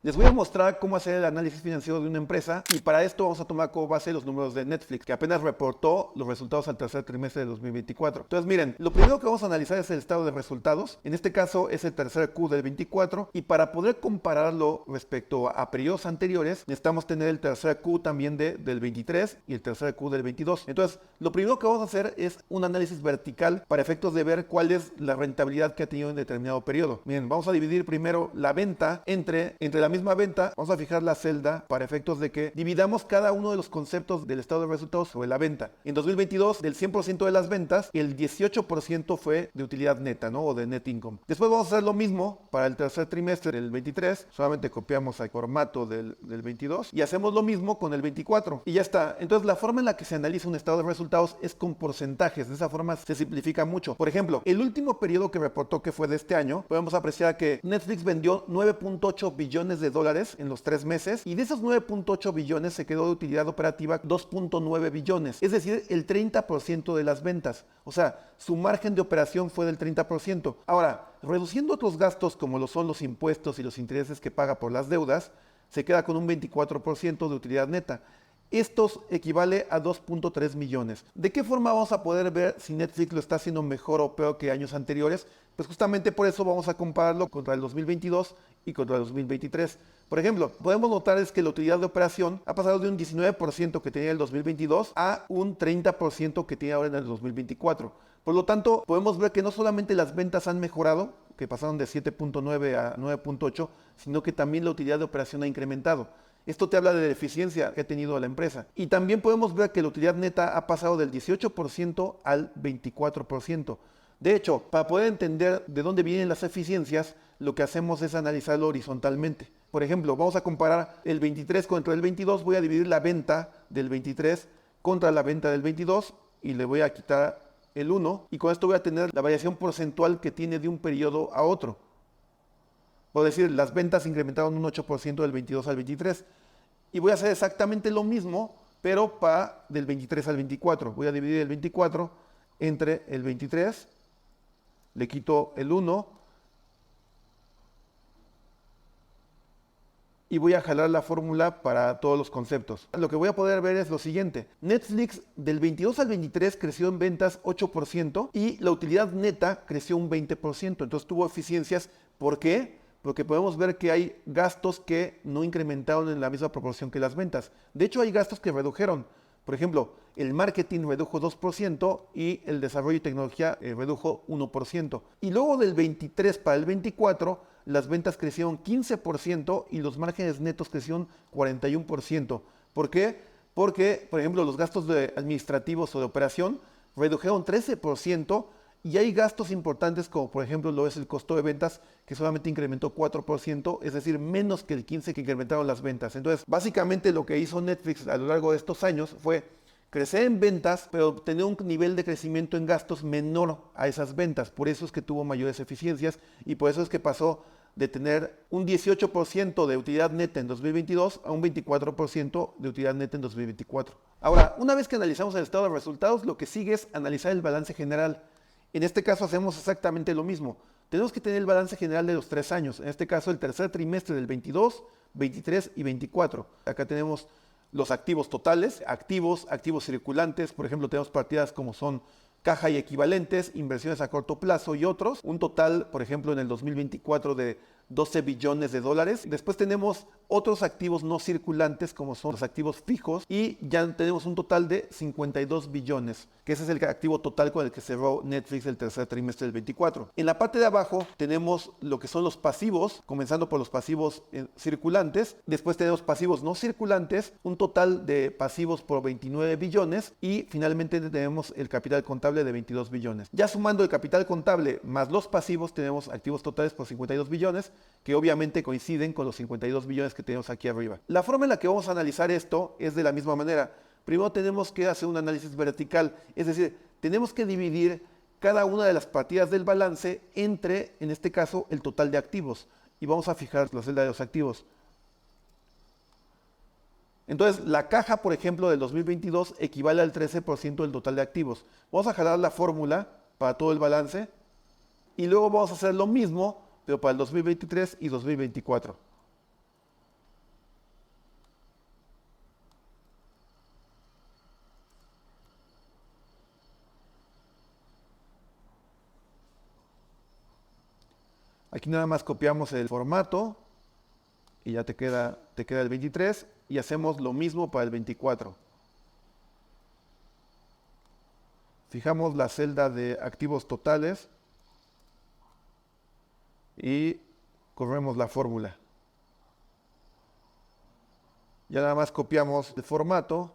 Les voy a mostrar cómo hacer el análisis financiero de una empresa y para esto vamos a tomar como base los números de Netflix, que apenas reportó los resultados al tercer trimestre de 2024. Entonces miren, lo primero que vamos a analizar es el estado de resultados. En este caso es el tercer Q del 24 y para poder compararlo respecto a periodos anteriores necesitamos tener el tercer Q también del 23 y el tercer Q del 22. Entonces lo primero que vamos a hacer es un análisis vertical para efectos de ver cuál es la rentabilidad que ha tenido en determinado periodo. Miren, vamos a dividir primero la venta entre la misma venta, vamos a fijar la celda para efectos de que dividamos cada uno de los conceptos del estado de resultados sobre la venta. En 2022, del 100% de las ventas, el 18% fue de utilidad neta, ¿no? O de net income. Después vamos a hacer lo mismo para el tercer trimestre del 23, solamente copiamos el formato del 22 y hacemos lo mismo con el 24 y ya está. Entonces la forma en la que se analiza un estado de resultados es con porcentajes, de esa forma se simplifica mucho. Por ejemplo, el último periodo que reportó, que fue de este año, podemos apreciar que Netflix vendió 9.8 billones de dólares en los 3 meses y de esos 9.8 billones se quedó de utilidad operativa 2.9 billones, es decir, el 30% de las ventas. O sea, su margen de operación fue del 30%. Ahora, reduciendo otros gastos como lo son los impuestos y los intereses que paga por las deudas, se queda con un 24% de utilidad neta. Esto equivale a 2.3 millones. ¿De qué forma vamos a poder ver si Netflix lo está haciendo mejor o peor que años anteriores? Pues justamente por eso vamos a compararlo contra el 2022 y contra el 2023. Por ejemplo, podemos notar es que la utilidad de operación ha pasado de un 19% que tenía el 2022 a un 30% que tiene ahora en el 2024. Por lo tanto, podemos ver que no solamente las ventas han mejorado, que pasaron de 7.9 a 9.8, sino que también la utilidad de operación ha incrementado. Esto te habla de la eficiencia que ha tenido la empresa. Y también podemos ver que la utilidad neta ha pasado del 18% al 24%. De hecho, para poder entender de dónde vienen las eficiencias, lo que hacemos es analizarlo horizontalmente. Por ejemplo, vamos a comparar el 23 contra el 22. Voy a dividir la venta del 23 contra la venta del 22 y le voy a quitar el 1. Y con esto voy a tener la variación porcentual que tiene de un periodo a otro. Puedo decir, las ventas incrementaron un 8% del 22 al 23. Y voy a hacer exactamente lo mismo, pero para del 23 al 24. Voy a dividir el 24 entre el 23, le quito el 1 y voy a jalar la fórmula para todos los conceptos. Lo que voy a poder ver es lo siguiente. Netflix del 22 al 23 creció en ventas 8% y la utilidad neta creció un 20%. Entonces tuvo eficiencias. ¿Por qué? Porque podemos ver que hay gastos que no incrementaron en la misma proporción que las ventas. De hecho, hay gastos que redujeron. Por ejemplo, el marketing redujo 2% y el desarrollo y tecnología redujo 1%. Y luego del 23 para el 24, las ventas crecieron 15% y los márgenes netos crecieron 41%. ¿Por qué? Porque, por ejemplo, los gastos administrativos o de operación redujeron 13%. Y hay gastos importantes como por ejemplo lo es el costo de ventas que solamente incrementó 4%, es decir, menos que el 15% que incrementaron las ventas. Entonces, básicamente lo que hizo Netflix a lo largo de estos años fue crecer en ventas, pero tener un nivel de crecimiento en gastos menor a esas ventas. Por eso es que tuvo mayores eficiencias y por eso es que pasó de tener un 18% de utilidad neta en 2022 a un 24% de utilidad neta en 2024. Ahora, una vez que analizamos el estado de resultados, lo que sigue es analizar el balance general. En este caso hacemos exactamente lo mismo. Tenemos que tener el balance general de los 3 años. En este caso el tercer trimestre del 22, 23 y 24. Acá tenemos los activos totales, activos circulantes. Por ejemplo, tenemos partidas como son caja y equivalentes, inversiones a corto plazo y otros. Un total, por ejemplo, en el 2024 de 12 billones de dólares. Después tenemos otros activos no circulantes como son los activos fijos y ya tenemos un total de 52 billones, que ese es el activo total con el que cerró Netflix el tercer trimestre del 24. En la parte de abajo tenemos lo que son los pasivos, comenzando por los pasivos circulantes. Después tenemos pasivos no circulantes, un total de pasivos por 29 billones y finalmente tenemos el capital contable de 22 billones. Ya sumando el capital contable más los pasivos tenemos activos totales por 52 billones que obviamente coinciden con los 52 billones que tenemos aquí arriba. La forma en la que vamos a analizar esto es de la misma manera. Primero tenemos que hacer un análisis vertical, es decir, tenemos que dividir cada una de las partidas del balance entre, en este caso, el total de activos. Y vamos a fijar la celda de los activos. Entonces, la caja, por ejemplo, del 2022 equivale al 13% del total de activos. Vamos a jalar la fórmula para todo el balance y luego vamos a hacer lo mismo pero para el 2023 y 2024. Aquí nada más copiamos el formato y ya te queda el 23 y hacemos lo mismo para el 24. Fijamos la celda de activos totales y corremos la fórmula. Ya nada más copiamos el formato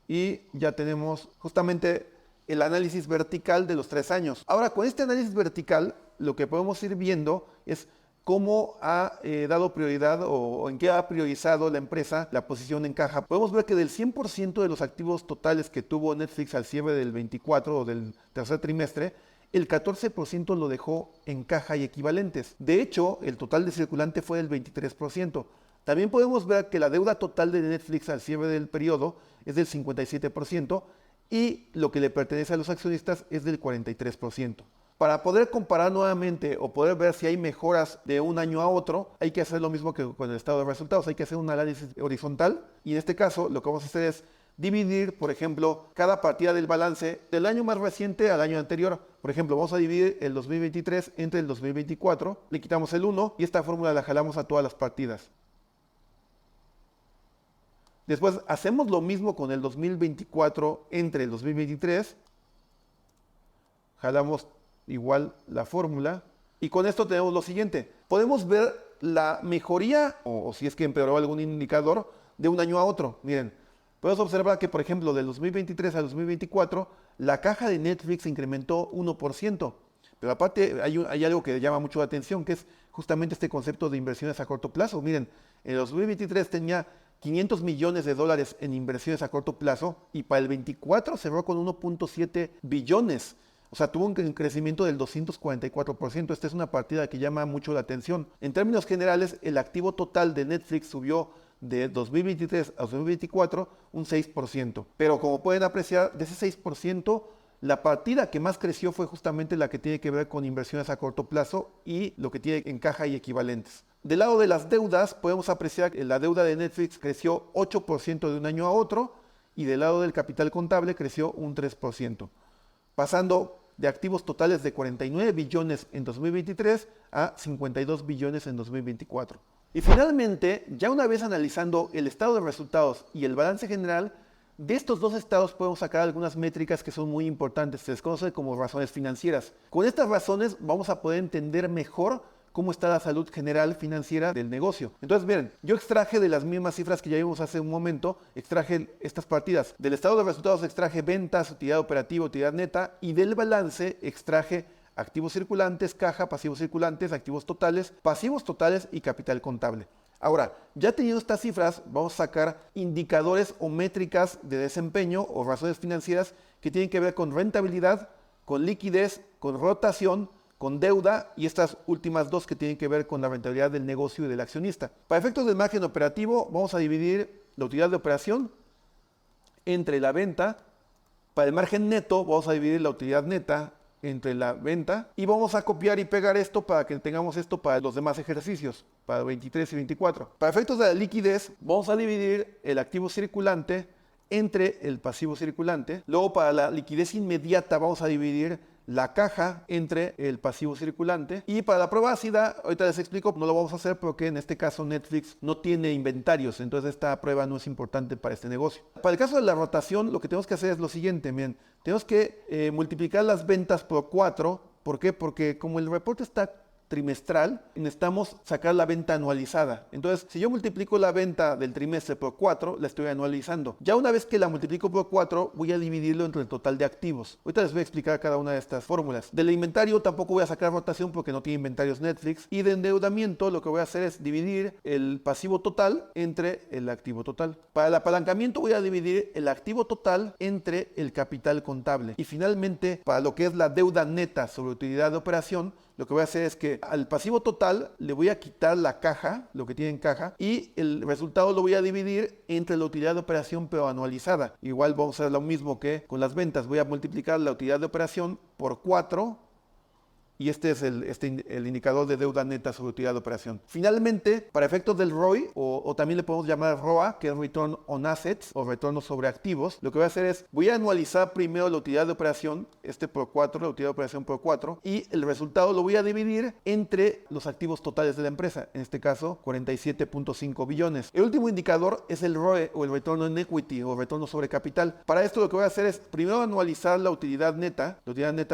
y ya tenemos justamente el análisis vertical de los 3 años. Ahora, con este análisis vertical, lo que podemos ir viendo es cómo ha dado prioridad o en qué ha priorizado la empresa la posición en caja. Podemos ver que del 100% de los activos totales que tuvo Netflix al cierre del 24 o del tercer trimestre, el 14% lo dejó en caja y equivalentes. De hecho, el total de circulante fue del 23%. También podemos ver que la deuda total de Netflix al cierre del periodo es del 57% y lo que le pertenece a los accionistas es del 43%. Para poder comparar nuevamente o poder ver si hay mejoras de un año a otro, hay que hacer lo mismo que con el estado de resultados, hay que hacer un análisis horizontal y en este caso lo que vamos a hacer es dividir, por ejemplo, cada partida del balance del año más reciente al año anterior. Por ejemplo, vamos a dividir el 2023 entre el 2024, le quitamos el 1 y esta fórmula la jalamos a todas las partidas. Después hacemos lo mismo con el 2024 entre el 2023, jalamos igual la fórmula y con esto tenemos lo siguiente. Podemos ver la mejoría o si es que empeoró algún indicador de un año a otro. Miren, podemos observar que por ejemplo del 2023 al 2024 la caja de Netflix incrementó 1%. Pero aparte hay algo que llama mucho la atención que es justamente este concepto de inversiones a corto plazo. Miren, en el 2023 tenía 500 millones de dólares en inversiones a corto plazo y para el 24 cerró con 1.7 billones. O sea, tuvo un crecimiento del 244%. Esta es una partida que llama mucho la atención. En términos generales, el activo total de Netflix subió de 2023 a 2024 un 6%. Pero como pueden apreciar, de ese 6%, la partida que más creció fue justamente la que tiene que ver con inversiones a corto plazo y lo que tiene en caja y equivalentes. Del lado de las deudas, podemos apreciar que la deuda de Netflix creció 8% de un año a otro y del lado del capital contable creció un 3%, pasando de activos totales de 49 billones en 2023 a 52 billones en 2024. Y finalmente, ya una vez analizando el estado de resultados y el balance general, de estos dos estados podemos sacar algunas métricas que son muy importantes, se les conoce como razones financieras. Con estas razones vamos a poder entender mejor cómo está la salud general financiera del negocio. Entonces, miren, yo extraje de las mismas cifras que ya vimos hace un momento, extraje estas partidas. Del estado de resultados extraje ventas, utilidad operativa, utilidad neta y del balance extraje activos circulantes, caja, pasivos circulantes, activos totales y capital contable. Ahora, ya teniendo estas cifras, vamos a sacar indicadores o métricas de desempeño o razones financieras que tienen que ver con rentabilidad, con liquidez, con rotación, con deuda y estas últimas dos que tienen que ver con la rentabilidad del negocio y del accionista. Para efectos del margen operativo, vamos a dividir la utilidad de operación entre la venta. Para el margen neto, vamos a dividir la utilidad neta entre la venta y vamos a copiar y pegar esto para que tengamos esto para los demás ejercicios, para 23 y 24. Para efectos de la liquidez, vamos a dividir el activo circulante entre el pasivo circulante. Luego, para la liquidez inmediata, vamos a dividir la caja entre el pasivo circulante. Y para la prueba ácida, ahorita les explico, no lo vamos a hacer porque en este caso Netflix no tiene inventarios, entonces esta prueba no es importante para este negocio. Para el caso de la rotación, lo que tenemos que hacer es lo siguiente, miren, tenemos que multiplicar las ventas por 4. ¿Por qué? Porque como el reporte está trimestral, necesitamos sacar la venta anualizada. Entonces, si yo multiplico la venta del trimestre por 4, la estoy anualizando. Ya una vez que la multiplico por 4, voy a dividirlo entre el total de activos. Ahorita les voy a explicar cada una de estas fórmulas. Del inventario tampoco voy a sacar rotación porque no tiene inventarios Netflix. Y de endeudamiento lo que voy a hacer es dividir el pasivo total entre el activo total. Para el apalancamiento voy a dividir el activo total entre el capital contable. Y finalmente, para lo que es la deuda neta sobre utilidad de operación, lo que voy a hacer es que al pasivo total le voy a quitar la caja, lo que tiene en caja, y el resultado lo voy a dividir entre la utilidad de operación pero anualizada. Igual vamos a hacer lo mismo que con las ventas. Voy a multiplicar la utilidad de operación por 4 y este es el indicador de deuda neta sobre utilidad de operación. Finalmente, para efectos del ROI, o también le podemos llamar ROA, que es Return on Assets o retorno sobre activos, lo que voy a hacer es, voy a anualizar primero la utilidad de operación, por 4, la utilidad de operación por 4, y el resultado lo voy a dividir entre los activos totales de la empresa, en este caso 47.5 billones. El último indicador es el ROE o el retorno en equity o retorno sobre capital. Para esto lo que voy a hacer es primero anualizar la utilidad neta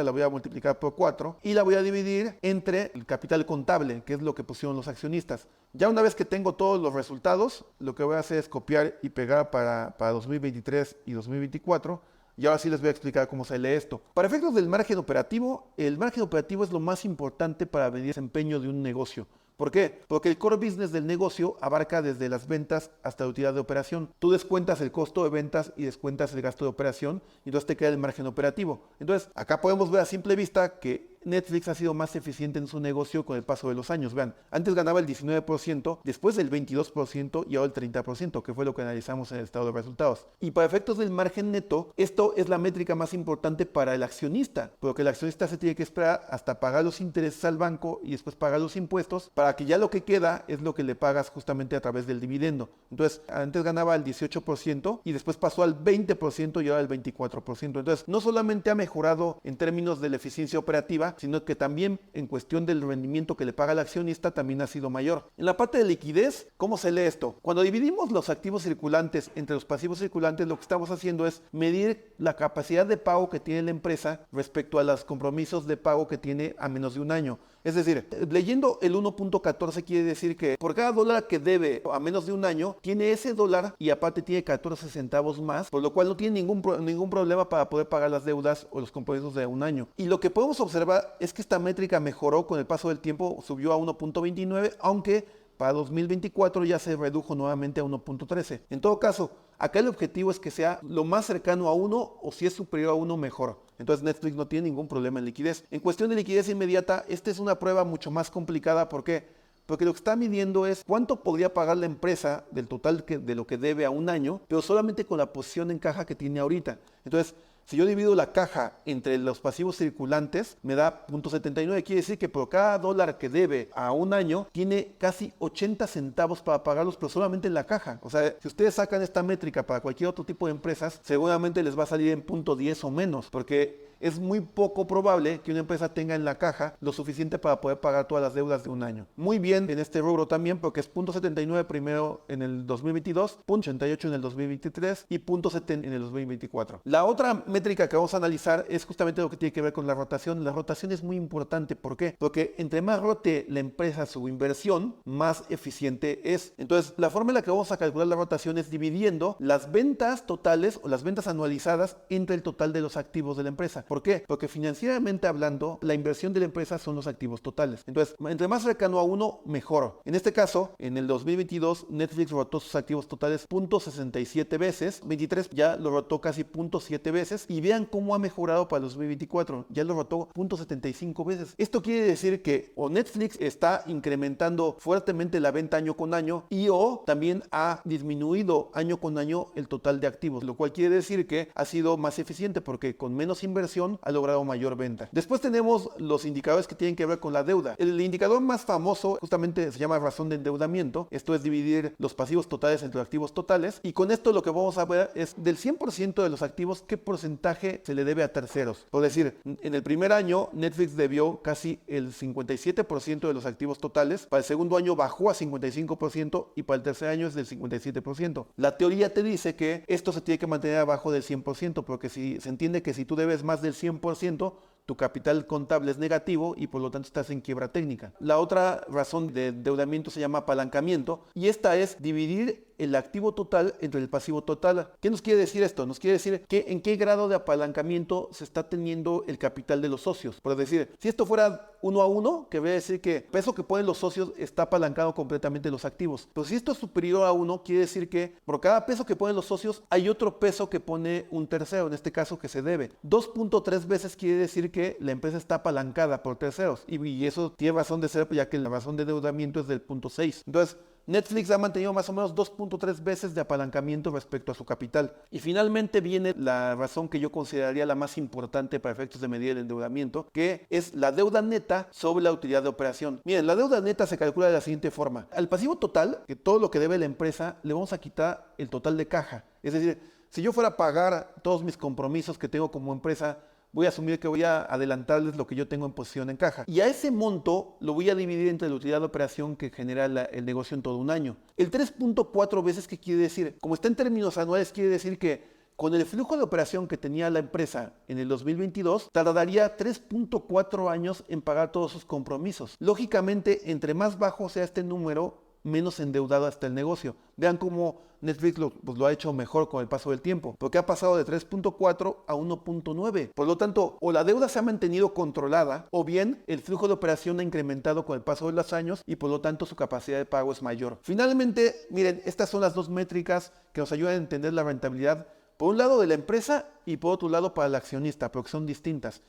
la voy a multiplicar por 4 y la voy a dividir entre el capital contable, que es lo que pusieron los accionistas. Ya una vez que tengo todos los resultados, lo que voy a hacer es copiar y pegar para 2023 y 2024. Y ahora sí les voy a explicar cómo se lee esto. Para efectos del margen operativo, el margen operativo es lo más importante para medir el desempeño de un negocio. ¿Por qué? Porque el core business del negocio abarca desde las ventas hasta la utilidad de operación. Tú descuentas el costo de ventas y descuentas el gasto de operación y entonces te queda el margen operativo. Entonces, acá podemos ver a simple vista que Netflix ha sido más eficiente en su negocio con el paso de los años. Vean, antes ganaba el 19%, después el 22% y ahora el 30%, que fue lo que analizamos en el estado de resultados. Y para efectos del margen neto, esto es la métrica más importante para el accionista, porque el accionista se tiene que esperar hasta pagar los intereses al banco y después pagar los impuestos, para que ya lo que queda es lo que le pagas justamente a través del dividendo. Entonces, antes ganaba el 18% y después pasó al 20% y ahora al 24%. Entonces, no solamente ha mejorado en términos de la eficiencia operativa, sino que también en cuestión del rendimiento que le paga el accionista también ha sido mayor. En la parte de liquidez, ¿cómo se lee esto? Cuando dividimos los activos circulantes entre los pasivos circulantes, lo que estamos haciendo es medir la capacidad de pago que tiene la empresa respecto a los compromisos de pago que tiene a menos de un año. Es decir, leyendo el 1.14 quiere decir que por cada dólar que debe a menos de un año, tiene ese dólar y aparte tiene 14 centavos más, por lo cual no tiene ningún problema para poder pagar las deudas o los compromisos de un año. Y lo que podemos observar es que esta métrica mejoró con el paso del tiempo, subió a 1.29, aunque para 2024 ya se redujo nuevamente a 1.13. En todo caso, acá el objetivo es que sea lo más cercano a 1 o si es superior a 1 mejor. Entonces Netflix no tiene ningún problema en liquidez. En cuestión de liquidez inmediata, esta es una prueba mucho más complicada. ¿Por qué? Porque lo que está midiendo es cuánto podría pagar la empresa del total de lo que debe a un año, pero solamente con la posición en caja que tiene ahorita. Entonces, si yo divido la caja entre los pasivos circulantes, me da 0.79. Quiere decir que por cada dólar que debe a un año, tiene casi 80 centavos para pagarlos, pero solamente en la caja. O sea, si ustedes sacan esta métrica para cualquier otro tipo de empresas, seguramente les va a salir en 0.10 o menos, porque es muy poco probable que una empresa tenga en la caja lo suficiente para poder pagar todas las deudas de un año. Muy bien en este rubro también, porque es 0.79 primero en el 2022, 0.88 en el 2023 y 0.70 en el 2024. La otra métrica que vamos a analizar es justamente lo que tiene que ver con la rotación. La rotación es muy importante. ¿Por qué? Porque entre más rote la empresa su inversión, más eficiente es. Entonces, la forma en la que vamos a calcular la rotación es dividiendo las ventas totales o las ventas anualizadas entre el total de los activos de la empresa. ¿Por qué? Porque financieramente hablando, la inversión de la empresa son los activos totales. Entonces, entre más cercano a 1, mejor. En este caso, en el 2022, Netflix rotó sus activos totales 0.67 veces. 23 ya lo rotó casi 0.7 veces. Y vean cómo ha mejorado para el 2024. Ya lo rotó 0.75 veces. Esto quiere decir que o Netflix está incrementando fuertemente la venta año con año y o también ha disminuido año con año el total de activos. Lo cual quiere decir que ha sido más eficiente porque con menos inversión ha logrado mayor venta. Después tenemos los indicadores que tienen que ver con la deuda. El indicador más famoso justamente se llama razón de endeudamiento. Esto es dividir los pasivos totales entre los activos totales. Y con esto lo que vamos a ver es del 100% de los activos, qué porcentaje se le debe a terceros. Por decir, en el primer año Netflix debió casi el 57% de los activos totales. Para el segundo año bajó a 55% y para el tercer año es del 57%. La teoría te dice que esto se tiene que mantener abajo del 100% porque si se entiende que si tú debes más del 100%, tu capital contable es negativo y por lo tanto estás en quiebra técnica. La otra razón de endeudamiento se llama apalancamiento y esta es dividir el activo total entre el pasivo total. ¿Qué nos quiere decir esto? Nos quiere decir que en qué grado de apalancamiento se está teniendo el capital de los socios. Por decir, si esto fuera 1 a 1, que voy a decir que el peso que ponen los socios está apalancado completamente los activos. Pero si esto es superior a 1, quiere decir que por cada peso que ponen los socios hay otro peso que pone un tercero, en este caso que se debe. 2.3 veces quiere decir que la empresa está apalancada por terceros y eso tiene razón de ser ya que la razón de endeudamiento es del 0.6. Entonces, Netflix ha mantenido más o menos 2.3 veces de apalancamiento respecto a su capital. Y finalmente viene la razón que yo consideraría la más importante para efectos de medir el endeudamiento, que es la deuda neta sobre la utilidad de operación. Miren, la deuda neta se calcula de la siguiente forma. Al pasivo total, que todo lo que debe la empresa, le vamos a quitar el total de caja. Es decir, si yo fuera a pagar todos mis compromisos que tengo como empresa, voy a asumir que voy a adelantarles lo que yo tengo en posición en caja. Y a ese monto lo voy a dividir entre la utilidad de operación que genera el negocio en todo un año. El 3.4 veces, ¿qué quiere decir? Como está en términos anuales, quiere decir que con el flujo de operación que tenía la empresa en el 2022, tardaría 3.4 años en pagar todos sus compromisos. Lógicamente, entre más bajo sea este número, menos endeudado está el negocio. Vean cómo Netflix lo ha hecho mejor con el paso del tiempo, porque ha pasado de 3.4 a 1.9. Por lo tanto, o la deuda se ha mantenido controlada, o bien el flujo de operación ha incrementado con el paso de los años y por lo tanto su capacidad de pago es mayor. Finalmente, miren, estas son las dos métricas que nos ayudan a entender la rentabilidad, por un lado de la empresa y por otro lado para el accionista, pero que son distintas.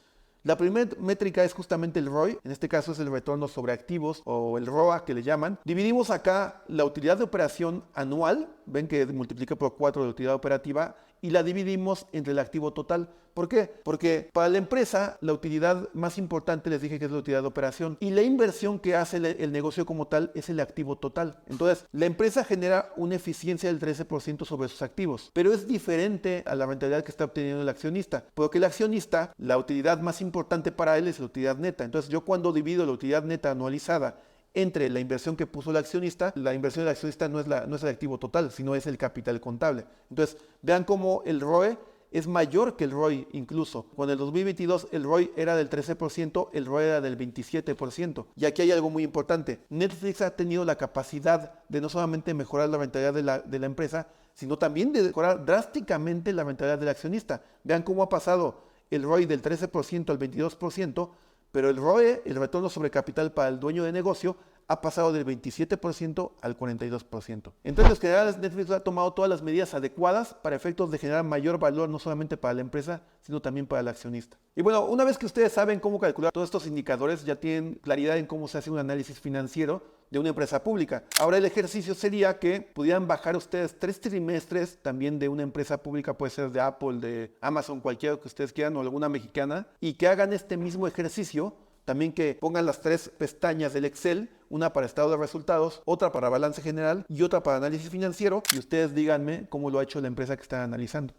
La primera métrica es justamente el ROI, en este caso es el retorno sobre activos o el ROA que le llaman. Dividimos acá la utilidad de operación anual, ven que multiplica por 4 de utilidad operativa, y la dividimos entre el activo total. ¿Por qué? Porque para la empresa la utilidad más importante les dije que es la utilidad de operación y la inversión que hace el negocio como tal es el activo total. Entonces, la empresa genera una eficiencia del 13% sobre sus activos, pero es diferente a la rentabilidad que está obteniendo el accionista, porque el accionista, la utilidad más importante para él es la utilidad neta. Entonces, yo cuando divido la utilidad neta anualizada entre la inversión que puso el accionista, la inversión del accionista no es el activo total, sino es el capital contable. Entonces, vean cómo el ROE es mayor que el ROI incluso. Cuando en el 2022 el ROI era del 13%, el ROI era del 27%. Y aquí hay algo muy importante. Netflix ha tenido la capacidad de no solamente mejorar la rentabilidad de la empresa, sino también de mejorar drásticamente la rentabilidad del accionista. Vean cómo ha pasado el ROI del 13% al 22%, pero el ROE, el retorno sobre capital para el dueño de negocio, ha pasado del 27% al 42%. En términos generales, Netflix ha tomado todas las medidas adecuadas para efectos de generar mayor valor no solamente para la empresa, sino también para el accionista. Y bueno, una vez que ustedes saben cómo calcular todos estos indicadores, ya tienen claridad en cómo se hace un análisis financiero de una empresa pública. Ahora el ejercicio sería que pudieran bajar ustedes 3 trimestres también de una empresa pública, puede ser de Apple, de Amazon, cualquiera que ustedes quieran o alguna mexicana, y que hagan este mismo ejercicio. También que pongan las 3 pestañas del Excel, una para estado de resultados, otra para balance general y otra para análisis financiero, y ustedes díganme cómo lo ha hecho la empresa que están analizando.